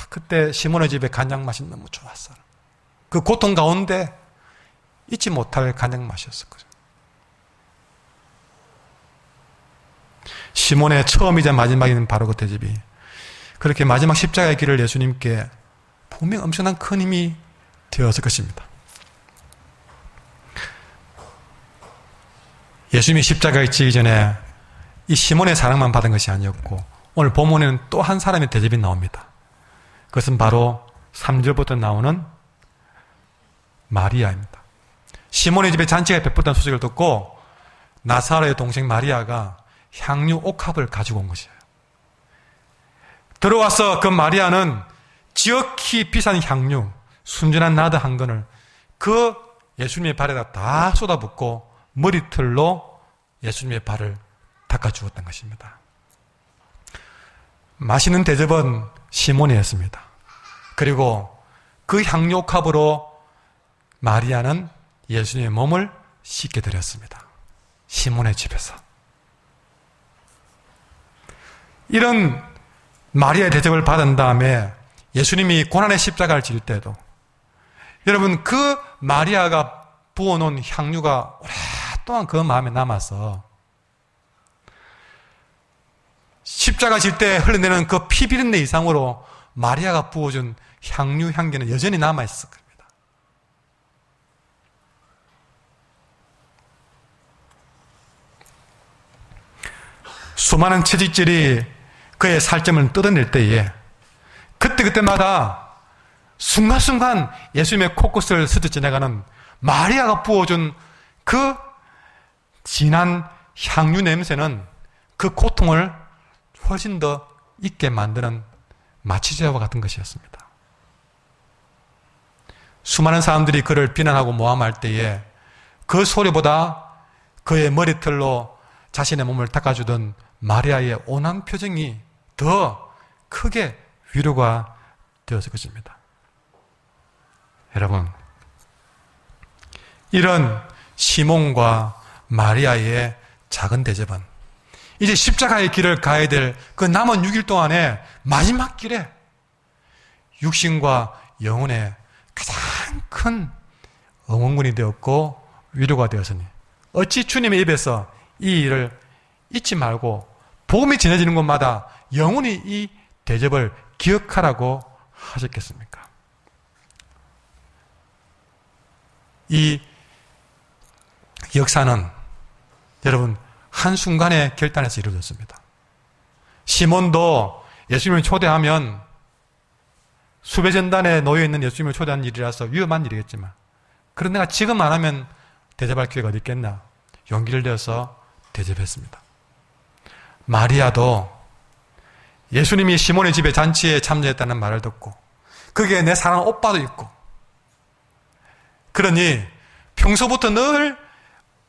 그때 시몬의 집에 간장 맛이 너무 좋았어. 그 고통 가운데 잊지 못할 간장 맛이었을 거죠. 시몬의 처음이자 마지막인 바로 그 대접이 그렇게 마지막 십자가의 길을 예수님께 분명 엄청난 큰 힘이 되었을 것입니다. 예수님이 십자가에 지기 전에 이 시몬의 사랑만 받은 것이 아니었고 오늘 본문에는 또 한 사람의 대접이 나옵니다. 그것은 바로 3절부터 나오는 마리아입니다. 시몬의 집에 잔치가 베풀었다는 소식을 듣고 나사로의 동생 마리아가 향유 옥합을 가지고 온 것이에요. 들어와서 그 마리아는 지극히 비싼 향유, 순전한 나드 한 건을 그 예수님의 발에다 다 쏟아붓고 머리털로 예수님의 발을 닦아주었던 것입니다. 마시는 대접은 시몬이 했습니다. 그리고 그 향유옥합으로 마리아는 예수님의 몸을 씻게 드렸습니다. 시몬의 집에서. 이런 마리아의 대접을 받은 다음에 예수님이 고난의 십자가를 질 때도 여러분 그 마리아가 부어놓은 향유가 오랫동안 그 마음에 남아서 십자가 질 때 흘러내는 그 피 비린내 이상으로 마리아가 부어준 향유 향기는 여전히 남아있을 겁니다. 수많은 채찍질이 그의 살점을 뜯어낼 때에 그때마다 순간순간 예수님의 코끝을 스쳐 지나가는 마리아가 부어준 그 진한 향유 냄새는 그 고통을 훨씬 더 있게 만드는 마취제와 같은 것이었습니다. 수많은 사람들이 그를 비난하고 모함할 때에 그 소리보다 그의 머리털로 자신의 몸을 닦아주던 마리아의 온한 표정이 더 크게 위로가 되었을 것입니다. 여러분, 이런 시몬과 마리아의 작은 대접은 이제 십자가의 길을 가야 될 그 남은 6일 동안에 마지막 길에 육신과 영혼의 가장 큰 응원군이 되었고 위로가 되었으니 어찌 주님의 입에서 이 일을 잊지 말고 복음이 전해지는 곳마다 영원히 이 대접을 기억하라고 하셨겠습니까? 이 역사는 여러분 한순간에 결단해서 이루어졌습니다. 시몬도 예수님을 초대하면 수배전단에 놓여있는 예수님을 초대하는 일이라서 위험한 일이겠지만 그런 내가 지금 안 하면 대접할 기회가 어디 있겠나 용기를 내어서 대접했습니다. 마리아도 예수님이 시몬의 집에 잔치에 참여했다는 말을 듣고 거기에 내 사랑하는 오빠도 있고 그러니 평소부터 늘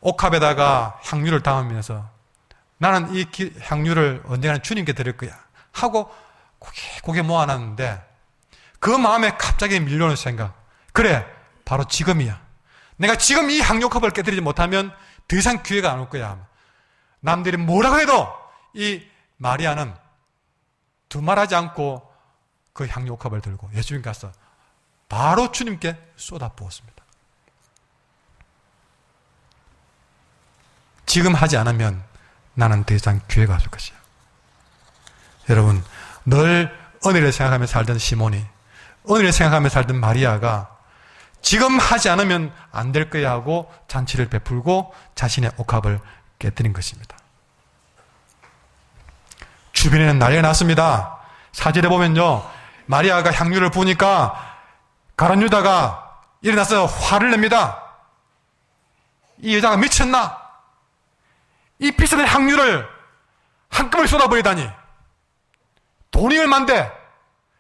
옥합에다가 향유를 담으면서 나는 이 향유를 언젠가는 주님께 드릴 거야 하고 고개 모아놨는데 그 마음에 갑자기 밀려오는 생각, 그래 바로 지금이야. 내가 지금 이 향유컵을 깨뜨리지 못하면 더 이상 기회가 안 올 거야. 남들이 뭐라고 해도 이 마리아는 두말하지 않고 그 향유컵을 들고 예수님 가서 바로 주님께 쏟아부었습니다. 지금 하지 않으면 나는 더 이상 기회가 없을 것이야. 여러분, 늘 은혜를 생각하며 살던 시몬이, 은혜를 생각하며 살던 마리아가 지금 하지 않으면 안 될 거야 하고 잔치를 베풀고 자신의 옥합을 깨뜨린 것입니다. 주변에는 난리가 났습니다. 사절에 보면요, 마리아가 향유를 부으니까 가룟 유다가 일어나서 화를 냅니다. 이 여자가 미쳤나? 이 비싼 향유를 한꺼번에 쏟아버리다니. 돈이 얼만데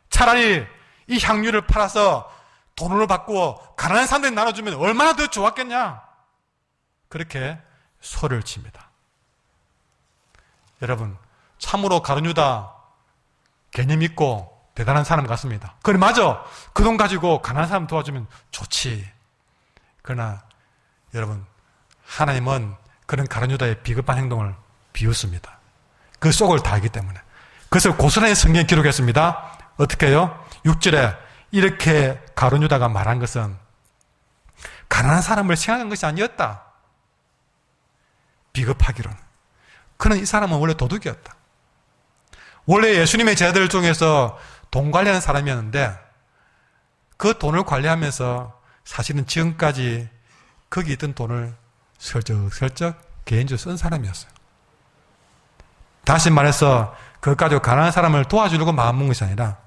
차라리 이 향유를 팔아서 돈으로 바꾸어 가난한 사람들이 나눠주면 얼마나 더 좋았겠냐. 그렇게 소리를 칩니다. 여러분, 참으로 가룟 유다 개념 있고 대단한 사람 같습니다. 그래, 맞아. 그 돈 가지고 가난한 사람 도와주면 좋지. 그러나 여러분, 하나님은 그런 가룟 유다의 비겁한 행동을 비웃습니다. 그 속을 다 알기 때문에. 그것을 고스란히 성경에 기록했습니다. 어떻게 해요? 6절에 이렇게 가룟 유다가 말한 것은 가난한 사람을 생각한 것이 아니었다. 비겁하기로는. 그는 이 사람은 원래 도둑이었다. 원래 예수님의 제자들 중에서 돈 관리하는 사람이었는데 그 돈을 관리하면서 사실은 지금까지 거기 있던 돈을 슬쩍슬쩍 개인적으로 쓴 사람이었어요. 다시 말해서 그것 가지고 가난한 사람을 도와주려고 마음먹은 것이 아니라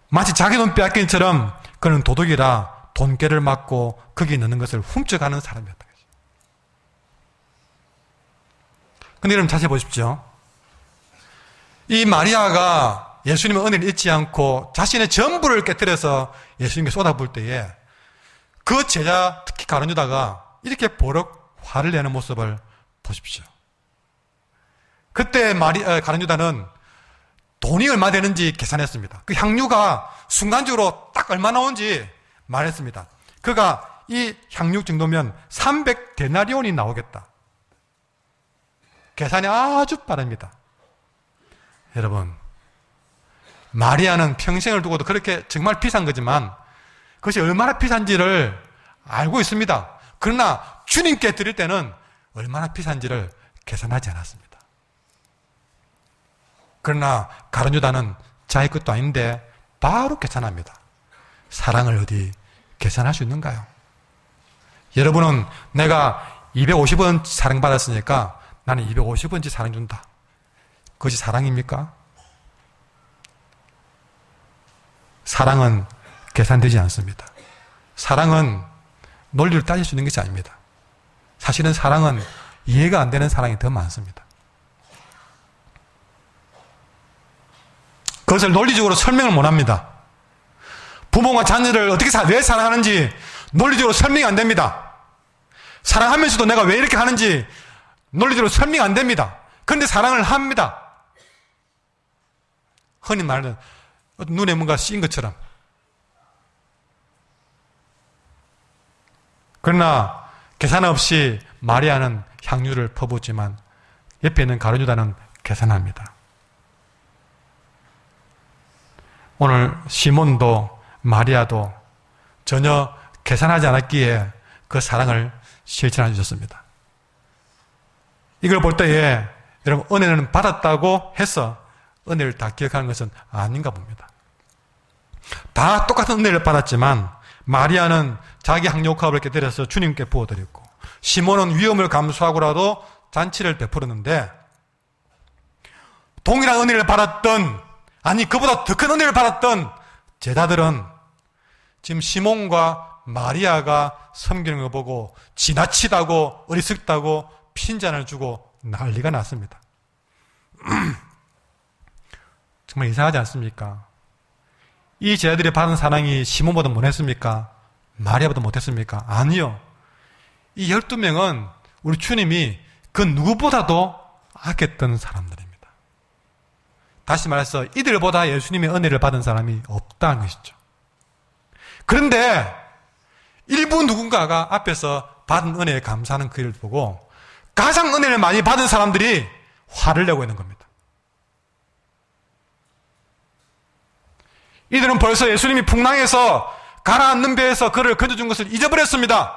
마치 자기 돈 빼앗긴 것처럼 그는 도둑이라 돈깨를 맞고 거기 넣는 것을 훔쳐가는 사람이었다. 근데 여러분 자세히 보십시오. 이 마리아가 예수님의 은혜를 잊지 않고 자신의 전부를 깨뜨려서 예수님께 쏟아부을 때에 그 제자, 특히 가룟 유다가 이렇게 버럭 화를 내는 모습을 보십시오. 그때 가룟 유다는 돈이 얼마 되는지 계산했습니다. 그 향유가 순간적으로 딱 얼마 나오는지 말했습니다. 그가 이 향유 정도면 300데나리온이 나오겠다. 계산이 아주 빠릅니다. 여러분, 마리아는 평생을 두고도 그렇게 정말 비싼 거지만 그것이 얼마나 비싼지를 알고 있습니다. 그러나 주님께 드릴 때는 얼마나 비싼지를 계산하지 않았습니다. 그러나 가룟 유다는 자기 것도 아닌데 바로 계산합니다. 사랑을 어디 계산할 수 있는가요? 여러분은 내가 250원 사랑받았으니까 나는 250원치 사랑 준다. 그것이 사랑입니까? 사랑은 계산되지 않습니다. 사랑은 논리를 따질 수 있는 것이 아닙니다. 사실은 사랑은 이해가 안 되는 사랑이 더 많습니다. 그것을 논리적으로 설명을 못 합니다. 부모가 자녀를 어떻게 왜 사랑하는지 논리적으로 설명이 안 됩니다. 사랑하면서도 내가 왜 이렇게 하는지 논리적으로 설명이 안 됩니다. 그런데 사랑을 합니다. 흔히 말하는 눈에 뭔가 씌인 것처럼. 그러나 계산 없이 마리아는 향유를 퍼붓지만 옆에 있는 가룟 유다는 계산합니다. 오늘 시몬도 마리아도 전혀 계산하지 않았기에 그 사랑을 실천해 주셨습니다. 이걸 볼 때에 여러분 은혜는 받았다고 해서 은혜를 다 기억하는 것은 아닌가 봅니다. 다 똑같은 은혜를 받았지만 마리아는 자기 향유컵을 깨뜨려서 주님께 부어드렸고 시몬은 위험을 감수하고라도 잔치를 베풀었는데 동일한 은혜를 받았던 아니 그보다 더 큰 은혜를 받았던 제자들은 지금 시몬과 마리아가 섬기는 걸 보고 지나치다고 어리석다고 핀잔을 주고 난리가 났습니다. 정말 이상하지 않습니까? 이 제자들이 받은 사랑이 시몬보다 못했습니까? 마리아보다 못했습니까? 아니요. 이 12명은 우리 주님이 그 누구보다도 아꼈던 사람들입니다. 다시 말해서 이들보다 예수님의 은혜를 받은 사람이 없다는 것이죠. 그런데 일부 누군가가 앞에서 받은 은혜에 감사하는 그 일을 보고 가장 은혜를 많이 받은 사람들이 화를 내고 있는 겁니다. 이들은 벌써 예수님이 풍랑에서 가라앉는 배에서 그를 건져준 것을 잊어버렸습니다.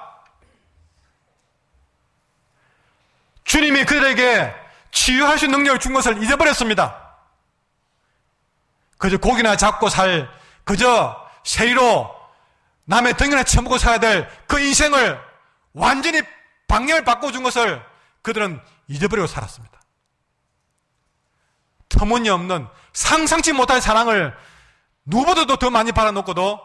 주님이 그들에게 치유할 수 있는 능력을 준 것을 잊어버렸습니다. 그저 고기나 잡고 그저 세리로 남의 등이나 처먹고 살아야 될 그 인생을 완전히 방향을 바꿔준 것을 그들은 잊어버리고 살았습니다. 터무니없는 상상치 못할 사랑을 누구보다도 더 많이 받아놓고도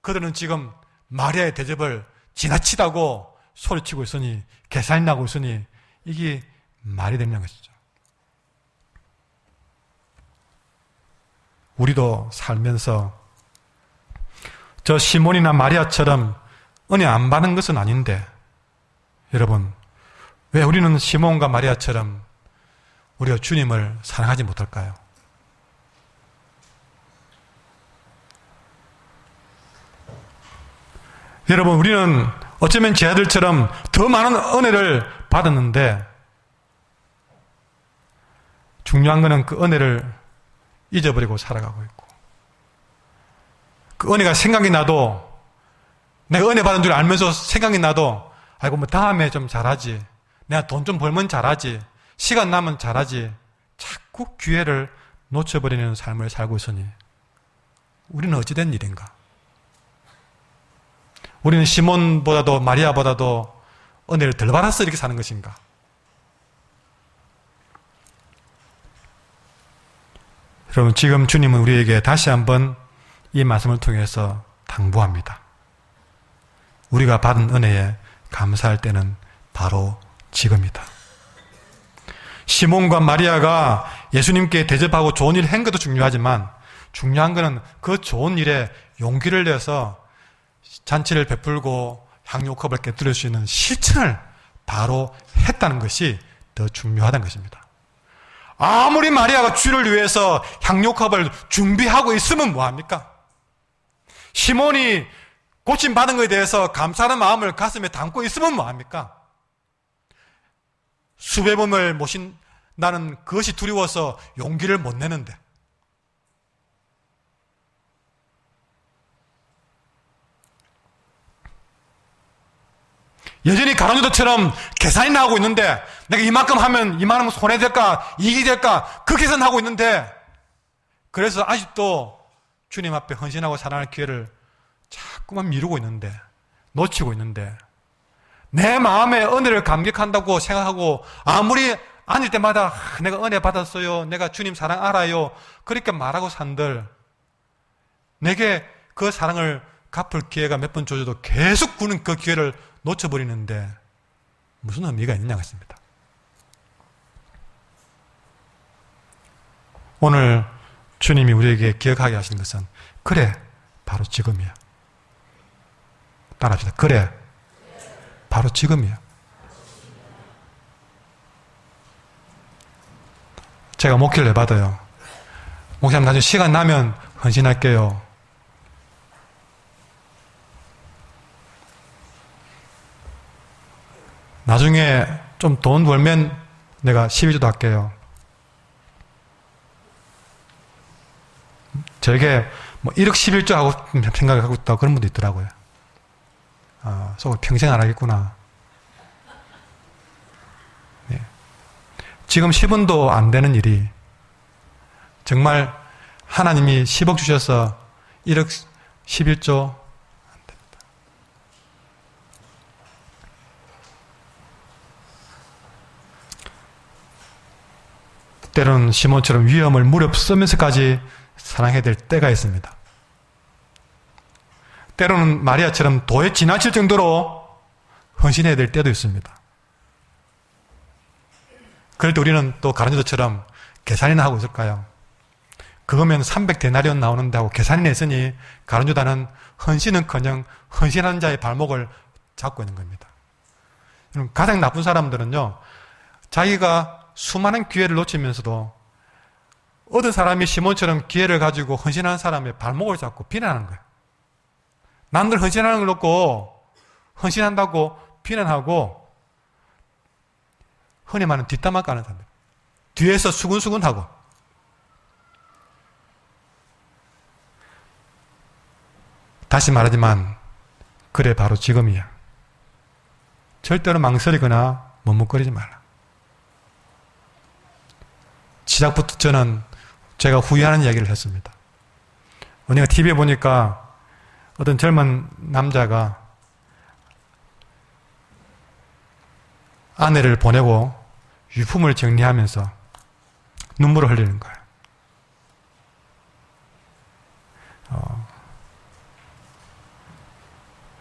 그들은 지금 마리아의 대접을 지나치다고 소리치고 있으니 계산이 나고 있으니 이게 말이 되는 것이죠. 우리도 살면서 저 시몬이나 마리아처럼 은혜 안 받는 것은 아닌데 여러분 왜 우리는 시몬과 마리아처럼 우리가 주님을 사랑하지 못할까요? 여러분 우리는 어쩌면 제 아들처럼 더 많은 은혜를 받았는데 중요한 것은 그 은혜를 잊어버리고 살아가고 있고 그 은혜가 생각이 나도 내가 은혜 받은 줄 알면서 생각이 나도 아이고 뭐 다음에 좀 잘하지 내가 돈 좀 벌면 잘하지 시간 나면 잘하지 자꾸 기회를 놓쳐버리는 삶을 살고 있으니 우리는 어찌된 일인가? 우리는 시몬보다도 마리아보다도 은혜를 덜 받아서 이렇게 사는 것인가? 여러분 지금 주님은 우리에게 다시 한번 이 말씀을 통해서 당부합니다. 우리가 받은 은혜에 감사할 때는 바로 지금이다. 시몬과 마리아가 예수님께 대접하고 좋은 일을 한 것도 중요하지만 중요한 것은 그 좋은 일에 용기를 내서 잔치를 베풀고 향료컵을 깨뜨릴 수 있는 실천을 바로 했다는 것이 더 중요하다는 것입니다. 아무리 마리아가 주를 위해서 향료컵을 준비하고 있으면 뭐합니까? 시몬이 고침받은 것에 대해서 감사하는 마음을 가슴에 담고 있으면 뭐합니까? 수배범을 모신다는 그것이 두려워서 용기를 못 내는데, 여전히 가룟유다처럼 계산이나 하고 있는데, 내가 이만큼 하면 이만큼 손해될까 이익이 될까 그 계산하고 있는데, 그래서 아직도 주님 앞에 헌신하고 사랑할 기회를 자꾸만 미루고 있는데, 놓치고 있는데, 내 마음의 은혜를 감격한다고 생각하고 아무리 앉을 때마다 내가 은혜 받았어요, 내가 주님 사랑 알아요, 그렇게 말하고 산들 내게 그 사랑을 갚을 기회가 몇 번 줘줘도 계속 구는 그 기회를 놓쳐버리는데 무슨 의미가 있느냐고 했습니다. 오늘 주님이 우리에게 기억하게 하시는 것은 그래, 바로 지금이야. 따라합시다. 그래, 바로 지금이야. 제가 목회를 해받아요. 목사님 나중에 시간 나면 헌신할게요. 나중에 좀 돈 벌면 내가 12조도 할게요. 저에게 뭐 1억 11조 하고 생각하고 있다고 그런 분도 있더라고요. 속으로 평생 안 하겠구나. 네. 지금 10원도 안 되는 일이 정말 하나님이 10억 주셔서 1억 11조 안 됩니다. 때로는 시몬처럼 위험을 무릅쓰면서까지 사랑해야 될 때가 있습니다. 때로는 마리아처럼 도에 지나칠 정도로 헌신해야 될 때도 있습니다. 그럴 때 우리는 또 가룟유다처럼 계산이나 하고 있을까요? 그거면 300데나리온 나오는데 하고 계산이나 했으니 가룟유다는 헌신은커녕 헌신하는 자의 발목을 잡고 있는 겁니다. 가장 나쁜 사람들은요, 자기가 수많은 기회를 놓치면서도 어떤 사람이 시몬처럼 기회를 가지고 헌신하는 사람의 발목을 잡고 비난하는 거예요. 남들 헌신하는 걸 놓고 헌신한다고 비난하고 흔히 말하는 뒷담화 까는 사람, 뒤에서 수근수근하고. 다시 말하지만 그래, 바로 지금이야. 절대로 망설이거나 머뭇거리지 말라. 시작부터 저는 제가 후회하는 이야기를 했습니다. 언니가 TV에 보니까 어떤 젊은 남자가 아내를 보내고 유품을 정리하면서 눈물을 흘리는 거예요.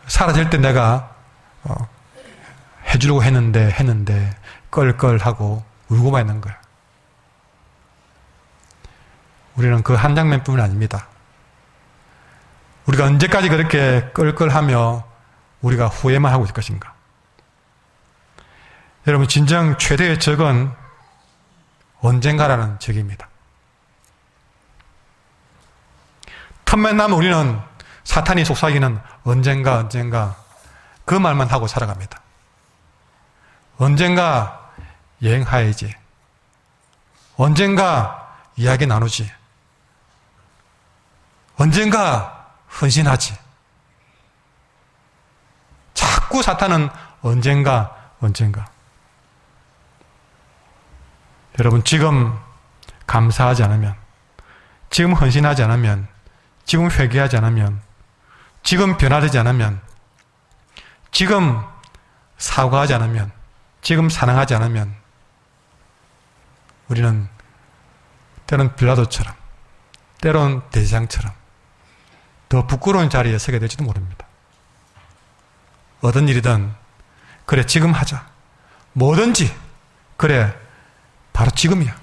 사라질 때 내가 해주려고 했는데 껄껄하고 울고만 있는 거예요. 우리는 그 한 장면뿐은 아닙니다. 우리가 언제까지 그렇게 껄껄하며 우리가 후회만 하고 있을 것인가? 여러분, 진정 최대의 적은 언젠가라는 적입니다. 틈만 나면 우리는 사탄이 속삭이는 언젠가 그 말만 하고 살아갑니다. 언젠가 여행하야지, 언젠가 이야기 나누지, 언젠가 헌신하지. 자꾸 사탄은 언젠가. 여러분, 지금 감사하지 않으면, 지금 헌신하지 않으면, 지금 회개하지 않으면, 지금 변화되지 않으면, 지금 사과하지 않으면, 지금 사랑하지 않으면 우리는 때론 빌라도처럼, 때론 대제사장처럼 더 부끄러운 자리에 서게 될지도 모릅니다. 어떤 일이든 그래, 지금 하자. 뭐든지 그래, 바로 지금이야.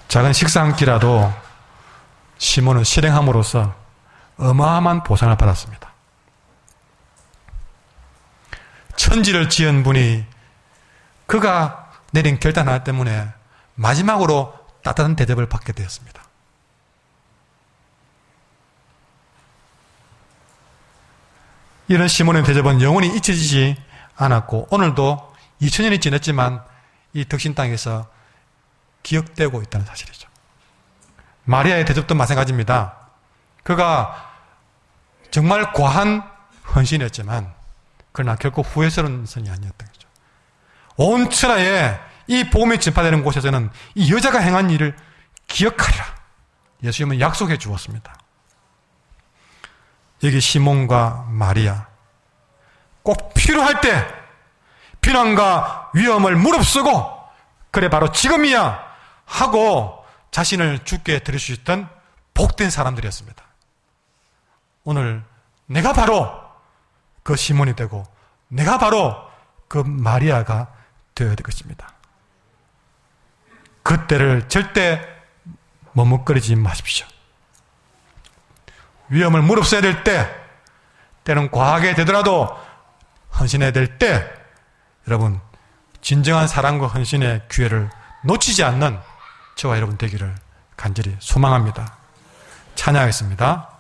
작은 식사 한 끼라도 시몬은 실행함으로써 어마어마한 보상을 받았습니다. 천지를 지은 분이 그가 내린 결단 하나 때문에 마지막으로 따뜻한 대접을 받게 되었습니다. 이런 시몬의 대접은 영원히 잊혀지지 않았고 오늘도 2000년이 지났지만 이 덕신 땅에서 기억되고 있다는 사실이죠. 마리아의 대접도 마찬가지입니다. 그가 정말 과한 헌신이었지만 그러나 결코 후회스러운 선이 아니었던 거죠. 온 천하에 이 복음이 전파되는 곳에서는 이 여자가 행한 일을 기억하리라. 예수님은 약속해 주었습니다. 여기 시몬과 마리아 꼭 필요할 때 비난과 위험을 무릅쓰고 그래 바로 지금이야 하고 자신을 주께 드릴 수 있던 복된 사람들이었습니다. 오늘 내가 바로 그 시몬이 되고 내가 바로 그 마리아가 되어야 될 것입니다. 그때를 절대 머뭇거리지 마십시오. 위험을 무릅써야 될 때, 때는 과하게 되더라도 헌신해야 될 때, 여러분 진정한 사랑과 헌신의 기회를 놓치지 않는 저와 여러분 되기를 간절히 소망합니다. 찬양하겠습니다.